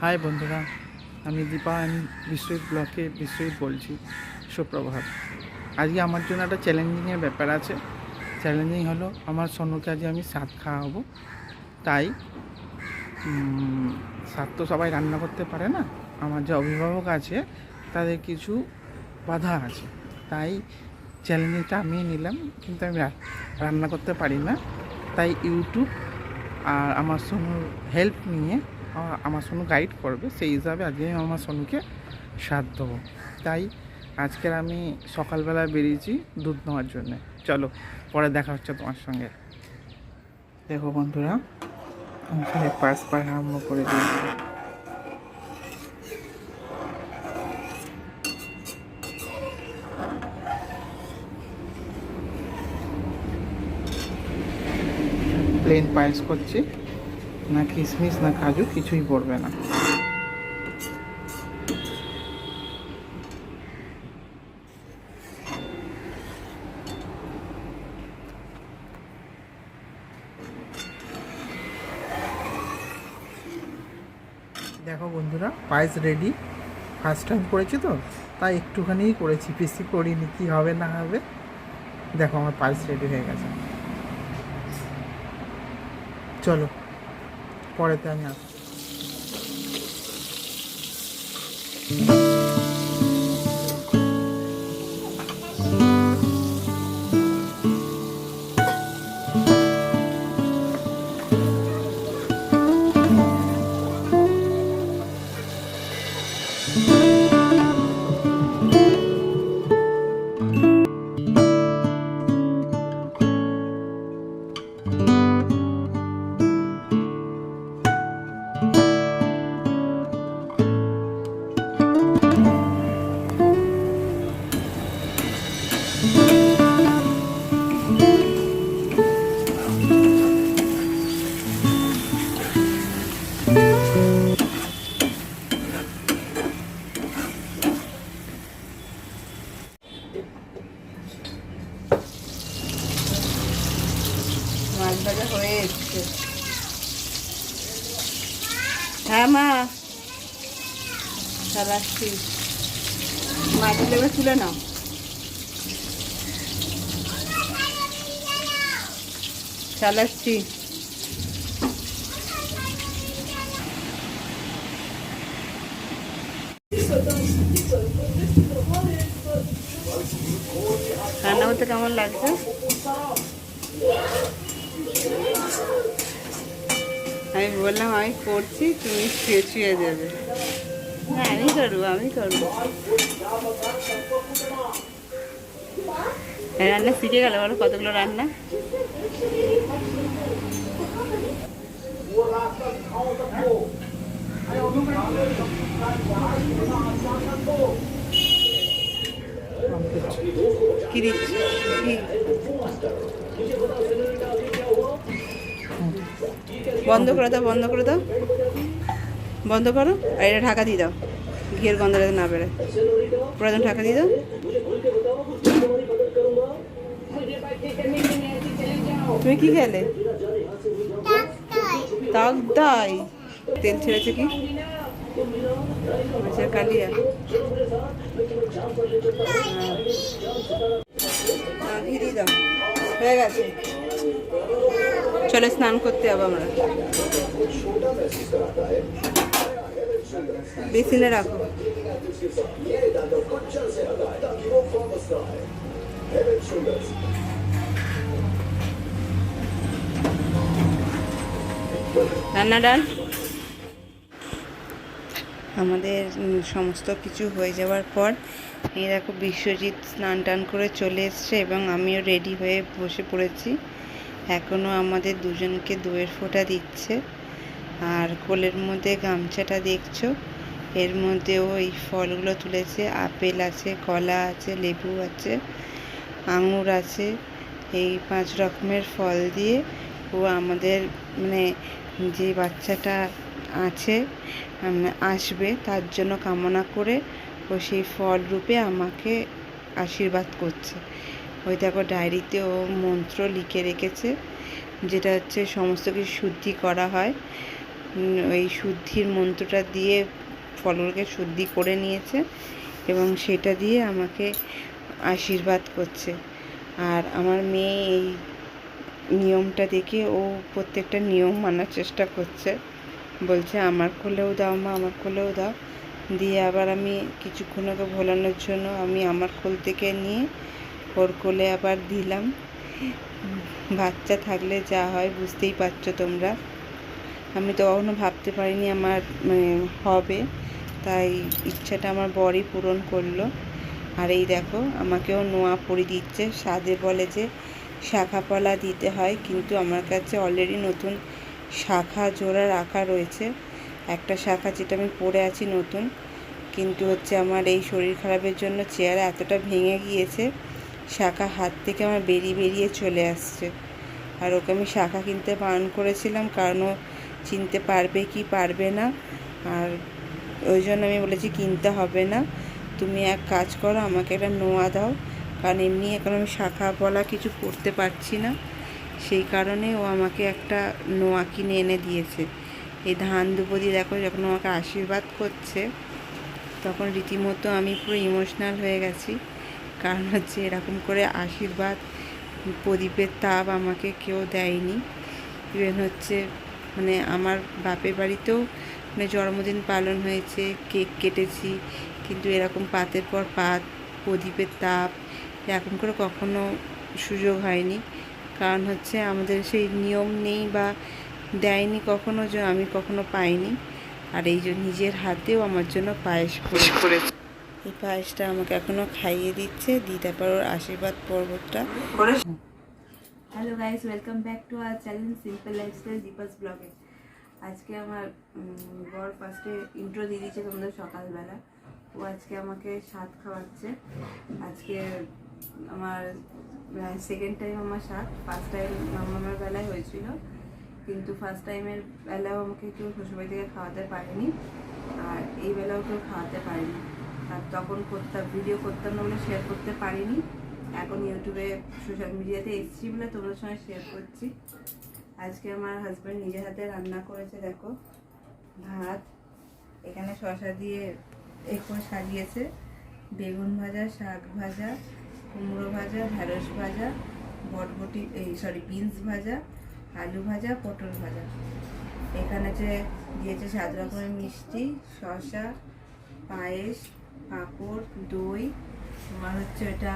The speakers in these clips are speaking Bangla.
হাই বন্ধুরা, আমি দীপা, আমি বিশ্বজিৎ ব্লকে বিশ্বজিৎ বলছি। সুপ্রভাত। আজকে আমার জন্য একটা চ্যালেঞ্জিংয়ের ব্যাপার আছে। চ্যালেঞ্জিং হলো আমার সোনুকে আজকে আমি সাত খাওয়াবো। তাই সাত তো সবাই রান্না করতে পারে না, আমার যে অভিভাবক আছে তাদের কিছু বাধা আছে। তাই চ্যালেঞ্জটা আমি নিলাম, কিন্তু আমি রান্না করতে পারি না। তাই ইউটিউব আর আমার সোনুর হেল্প নিয়ে আমার সোনু গাইড করবে, সেই হিসাবে আজকে আমি আমার সোনুকে সাথ দেবো। তাই আজকের আমি সকালবেলা বেরিয়েছি দুধ নেওয়ার জন্যে। চলো, পরে দেখা হচ্ছে তোমার সঙ্গে। দেখো বন্ধুরা, আমি পার্স পার আরম্ভ করে দিয়েছি। প্লেন পায়েস করছি, না কিশমিশ না কাজু কিছুই পড়বে না। দেখো বন্ধুরা, পায়েস রেডি। ফার্স্ট টাইম করেছি তো, তাই একটুখানিই করেছি, বেশি করিনি, কী হবে না হবে। দেখো আমার পায়েস রেডি হয়ে গেছে। চলো, পরেতে আমি আসছি। মাছ ভাজা হয়ে এসছে। হ্যাঁ মা, তাহলে আসছি। মাছগুলো এবার তুলে নাও। চাল আসছি। রান্না করতে কেমন লাগছে? আমি বললাম আমি করছি, তুমি শুয়ে শুয়ে যাবে। হ্যাঁ আমি করবো। রান্না শিখে গেল, বলো কতগুলো রান্না। কি দিচ্ছি? বন্ধ করে দাও, বন্ধ করো। আর এটা ঢাকা দিয়ে দাও, ঘিয়ের গন্ধ যাতে না বেরোয়। পুরো একদম ঢাকা দিয়ে দাও। তুমি কি খেলে? তাক দাই। তেল ছেড়েছে কি? আচ্ছা, কালিয়া। ঘি দিয়ে দাও, হয়ে গেছে। চলে স্নান করতে যাবো আমরা। বেসিনে রাখো। রান্না ডাল। আমাদের সমস্ত কিছু হয়ে যাওয়ার পর এই দেখো বিশ্বজিৎ স্নান টান করে চলে এসছে এবং আমিও রেডি হয়ে বসে পড়েছি। এখনও আমাদের দুজনকে দইয়ের ফোঁটা দিচ্ছে। আর কোলের মধ্যে গামছাটা দেখছো, এর মধ্যেও এই ফলগুলো তুলেছে। আপেল আছে, কলা আছে, লেবু আছে, আঙুর আছে। এই 5 রকমের ফল দিয়ে ও আমাদের মানে যে বাচ্চাটা আছে আসবে তার জন্য কামনা করে ও সেই ফল রূপে আমাকে আশীর্বাদ করছে। ওই দেখো ডায়েরিতে ও মন্ত্র লিখে রেখেছে, যেটা হচ্ছে সমস্ত কিছু শুদ্ধি করা হয়। ওই শুদ্ধির মন্ত্রটা দিয়ে ফলগুলোকে শুদ্ধি করে নিয়েছে এবং সেটা দিয়ে আমাকে আশীর্বাদ করছে। আর আমার মেয়ে এই নিয়মটা দেখে ও প্রত্যেকটা নিয়ম মানার চেষ্টা করছে, বলছে আমার কোলেও দাও মা, আমার কোলেও দাও। দিয়ে আবার আমি কিছুক্ষণ ওকে ভোলানোর জন্য আমি আমার কোল থেকে নিয়ে ওর কোলে আবার দিলাম। বাচ্চা থাকলে যা হয় বুঝতেই পারছো তোমরা। আমি তো কখনো ভাবতে পারিনি আমার হবে, তাই ইচ্ছাটা আমার বরই পূরণ করলো। আর এই দেখো আমাকেও নোয়া পরিয়ে দিচ্ছে। সাদে বলে যে শাখাপালা দিতে হয়, কিন্তু আমার কাছে অলরেডি নতুন শাখা জোড়া রাখা রয়েছে। একটা শাখা যেটা আমি পরে আছি নতুন, কিন্তু হচ্ছে আমার এই শরীর খারাপের জন্য চেয়ার এতটা ভেঙে গিয়েছে, শাখা হাত থেকে আমার বেরিয়ে চলে আসছে। আর ওকে আমি শাখা কিনতে বারণ করেছিলাম, কারণ ও চিনতে পারবে কি পারবে না। আর ওই জন্য আমি বলেছি কিনতে হবে না, তুমি এক কাজ করো আমাকে একটা নোয়া দাও, কারণ এমনি এখন আমি শাখা বলা কিছু পড়তে পারছি না। সেই কারণে ও আমাকে একটা নোয়া কিনে এনে দিয়েছে। এই ধান দুপো দিয়ে দেখো যখন আমাকে আশীর্বাদ করছে তখন রীতিমতো আমি পুরো ইমোশনাল হয়ে গেছি। কারণ হচ্ছে এরকম করে আশীর্বাদ প্রদীপের তাপ আমাকে কেউ দেয়নি। ইভেন হচ্ছে আমার বাপের বাড়িতেও জন্মদিন পালন হয়েছে, কেক কেটেছি, কিন্তু এরকম পাতের পর পাত প্রদীপের তাপ এরকম করে কখনো সুযোগ হয়নি। কারণ হচ্ছে আমাদের সেই নিয়ম নেই বা দেয়নি কখনো, যে আমি কখনো পাইনি। আর এই যে নিজের হাতেও আমার জন্য পায়েস করেছে। এই পায়েসটা আমাকে এখনো খাইয়ে দিচ্ছে, দিয়ে তারপর ওর আশীর্বাদ পর্বটা। Hello guys, welcome back to our channel simple lifestyle Deepa's ব্লগে। আজকে আমার বর ফার্স্টে ইন্ট্রো দিয়ে দিয়েছে তোমাদের সকালবেলা। ও আজকে আমাকে স্বাদ খাওয়াচ্ছে। আজকে আমার সেকেন্ড টাইম আমার স্বাদ। ফার্স্ট টাইম মামার বেলায় হয়েছিল, কিন্তু ফার্স্ট টাইমের বেলাও আমাকে কেউ শ্বশুরবাড়ি থেকে খাওয়াতে পারেনি, আর এই বেলাও কেউ খাওয়াতে পারেনি। আর তখন ভিডিও করতাম না বলে শেয়ার করতে পারিনি। এখন ইউটিউবে সোশ্যাল মিডিয়াতে এসেছি বলে তোমাদের সঙ্গে শেয়ার করছি। আজকে আমার হাজব্যান্ড নিজের হাতে রান্না করেছে। দেখো ভাত, এখানে শসা দিয়ে করে সাজিয়েছে, বেগুন ভাজা, শাক ভাজা, কুমড়ো ভাজা, ঢেঁড়স ভাজা, বটবটি বিনস ভাজা, আলু ভাজা, পটল ভাজা। এখানে যে দিয়েছে 7 রকমের মিষ্টি, শসা, পায়েস, পাঁপড়, দই, তোমার হচ্ছে এটা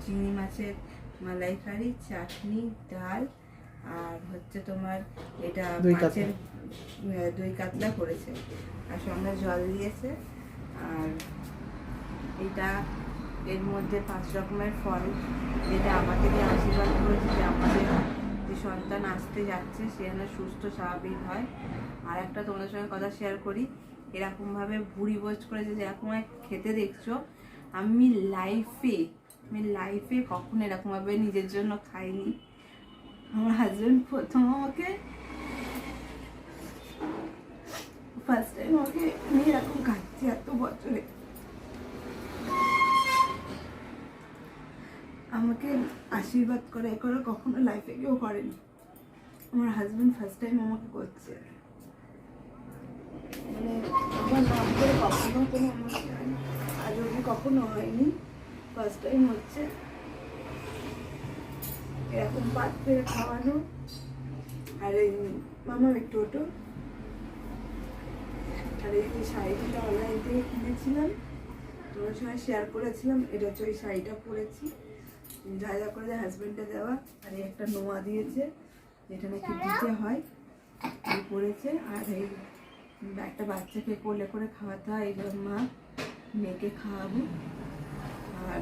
চিংড়ি মাছের মালাইকারি, চাটনি, ডাল, আর হচ্ছে তোমার এটা মাছের দই কাতলা করেছে, আর সঙ্গে জল দিয়েছে। আর এটা এর মধ্যে 5 রকমের ফল, যেটা আমাকে দিয়ে আশীর্বাদ করেছে যে আমাদের যে সন্তান আসতে যাচ্ছে সে যেন সুস্থ স্বাভাবিক হয়। আর একটা তোমাদের সঙ্গে কথা শেয়ার করি, এরকমভাবে ভুড়ি ভোজ করেছে যেরকম খেতে দেখছো, আমি লাইফে কখনো এরকমভাবে নিজের জন্য খাইনি। আমার হাজব্যান্ড প্রথম আমাকে ফার্স্ট টাইম আমাকে আমি এরকম খাচ্ছি এত বছরে, আমাকে আশীর্বাদ করে কখনো লাইফে কেউ করেনি। আমার হাজব্যান্ড ফার্স্ট টাইম আমাকে করছে, আমার নাম করে কখনো কোনো অনুষ্ঠান আজ অব্দি কখনো হয়নি, ফার্স্ট টাইম হচ্ছে। এরকম পাত্রে খাওয়ানো। আর এই মামা একটু ওটো, আর এই শাড়িটা অনলাইন থেকে কিনেছিলাম, তোমার সঙ্গে শেয়ার করেছিলাম। এটা হচ্ছে ওই শাড়িটা পরেছি, যা করে হাজব্যান্ডে দেওয়া। আর এই একটা নোয়া দিয়েছে যেটা নাকি দিতে হয়, এই পরেছে। আর এই একটা বাচ্চাকে কোলে করে খাওয়াতে হয়, এইগুলো মা মেয়েকে খাওয়াবো। আর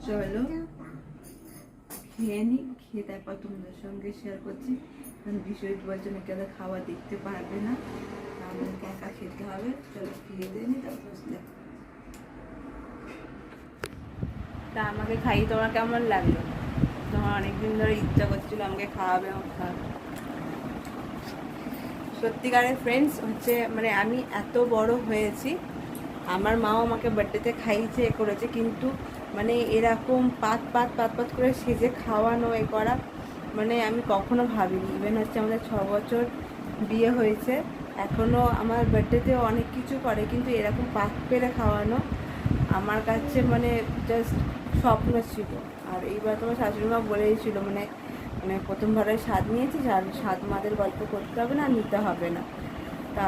চলো খেয়ে নিই, খেয়ে তারপর তোমাদের সঙ্গে শেয়ার করছি। কারণ বিশ্বজিৎ বলছে মেয়েকে খাওয়া দেখতে পারবে না, আমাদেরকে একা খেতে হবে। চলো খেয়ে দিয়ে নি, তারপর তা আমাকে খাইয়ে তোমার কেমন লাগলো? তোমার অনেকদিন ধরে ইচ্ছা করছিল আমাকে খাওয়াবে, আমার খাওয়াবে। সত্যিকারের ফ্রেন্ডস হচ্ছে আমি এত বড় হয়েছি, আমার মাও আমাকে বার্থডেতে খাইয়েছে করেছে, কিন্তু এরকম পাত করে সেজে খাওয়ানো করা আমি কখনো ভাবিনি। ইভেন হচ্ছে আমাদের 6 বছর বিয়ে হয়েছে, এখনও আমার বার্থডেতে অনেক কিছু করে, কিন্তু এরকম পাক পেরে খাওয়ানো আমার কাছে মানে জাস্ট স্বপ্ন ছিল। আর এইবার তোমার শাশুড়িমা বলেইছিল মানে মানে প্রথমবারে স্বাদ নিয়েছিস আর স্বাদ মাদের গল্প করতে হবে না, নিতে হবে না। তা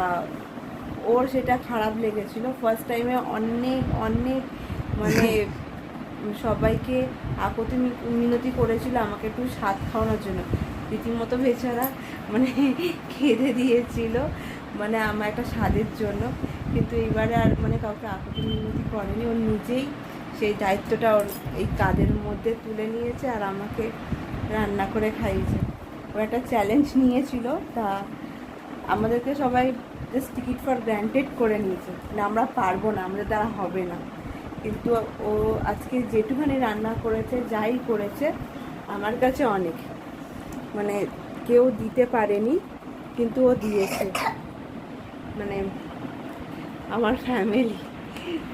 ওর সেটা খারাপ লেগেছিল। ফার্স্ট টাইমে অনেক অনেক মানে সবাইকে আকতি মিনতি করেছিল আমাকে একটু স্বাদ খাওয়ানোর জন্য, রীতিমতো বেচারা মানে খেতে দিয়েছিল মানে আমার একটা স্বাদের জন্য। কিন্তু এবারে আর মানে কাউকে আকতি মিনতি করেনি, ও নিজেই সেই দায়িত্বটা ওর এই কাদের মধ্যে তুলে নিয়েছে আর আমাকে রান্না করে খাইয়েছে। ও একটা চ্যালেঞ্জ নিয়েছিল, তা আমাদেরকে সবাই জাস্ট টিকিট ফর গ্র্যান্টেড করে নিয়েছে, না আমরা পারবো না, আমাদের দ্বারা হবে না। কিন্তু ও আজকে যেটুখানি রান্না করেছে, যাই করেছে, আমার কাছে অনেক, মানে কেউ দিতে পারেনি কিন্তু ও দিয়েছে, মানে আমার ফ্যামিলি।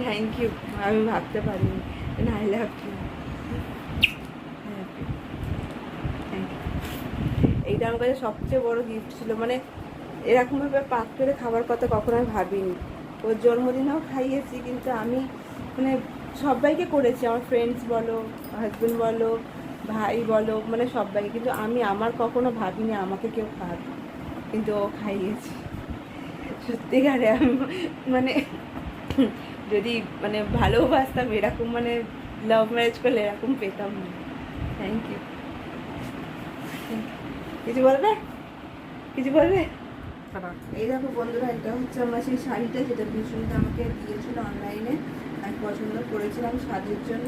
থ্যাংক ইউ, আমি ভাবতে পারিনি। I love you. এইটা আমার কাছে সবচেয়ে বড় গিফট ছিল, মানে এরকমভাবে পাক করে খাবার কথা কখনো আমি ভাবিনি। ওর জন্মদিনেও খাইয়েছি, কিন্তু আমি মানে সবাইকে করেছি, আমার ফ্রেন্ডস বলো, হাজব্যান্ড বলো, ভাই বলো, মানে সবাইকে, কিন্তু আমি আমার কখনো ভাবিনি আমাকে কেউ খাওয়াবে, কিন্তু ও খাইয়েছি। সত্যিকারে আমি মানে যদি মানে ভালোবাসতাম এরকম, মানে লাভ ম্যারেজ করলে এরকম পেতাম না। Thank you. কিছু বলবে, কিছু বলবে? এই দেখো বন্ধুরা, এটা হচ্ছে আমার সেই শাড়িটা যেটা বিষ্ণুদা আমাকে দিয়েছিল অনলাইনে, আমি পছন্দ করেছিলাম সাজের জন্য।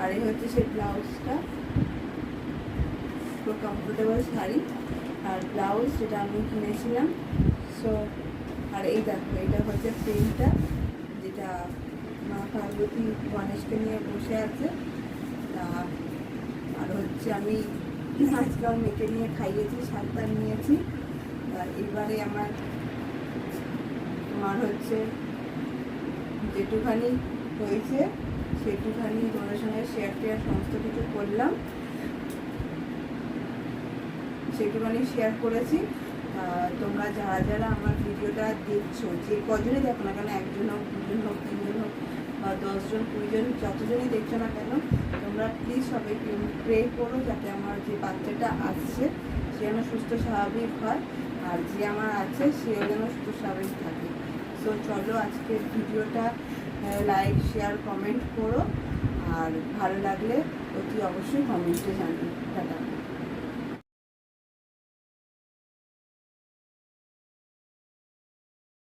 আর এই হচ্ছে সেই ব্লাউজটা, খুব কমফোর্টেবল শাড়ি আর ব্লাউজ যেটা আমি কিনেছিলাম। সো আর এই দেখো, এটা হচ্ছে প্রিন্টটা যেটা মা পার্বতী গণেশকে নিয়ে বসে আছে। তা আর হচ্ছে আমি আজকে আমার মেয়েকে নিয়ে খাইয়েছি, সাতটা নিয়েছি। আর এবারে আমার হচ্ছে যেটুখানি হয়েছে সেটুখানি তোমাদের সঙ্গে শেয়ার সমস্ত কিছু করলাম, সেটুখানি শেয়ার করেছি। তোমরা যারা যারা আমার ভিডিওটা দেখছো, যে কজনই দেখো না কেন, একজন হোক, দুজন হোক, তিনজন হোক বা 10 জন 20 জন, যতজনই দেখছো না কেন, তোমরা প্লিজ সবাই প্রে করো যাতে আমার যে বাচ্চাটা আসছে সে যেন সুস্থ স্বাভাবিক হয়, আর যে আমার আছে সেও যেন সুস্থ স্বাভাবিক থাকে। সো চলো আজকের ভিডিওটা লাইক শেয়ার কমেন্ট করো, আর ভালো লাগলে অতি অবশ্যই কমেন্টে জানিও। টাটা।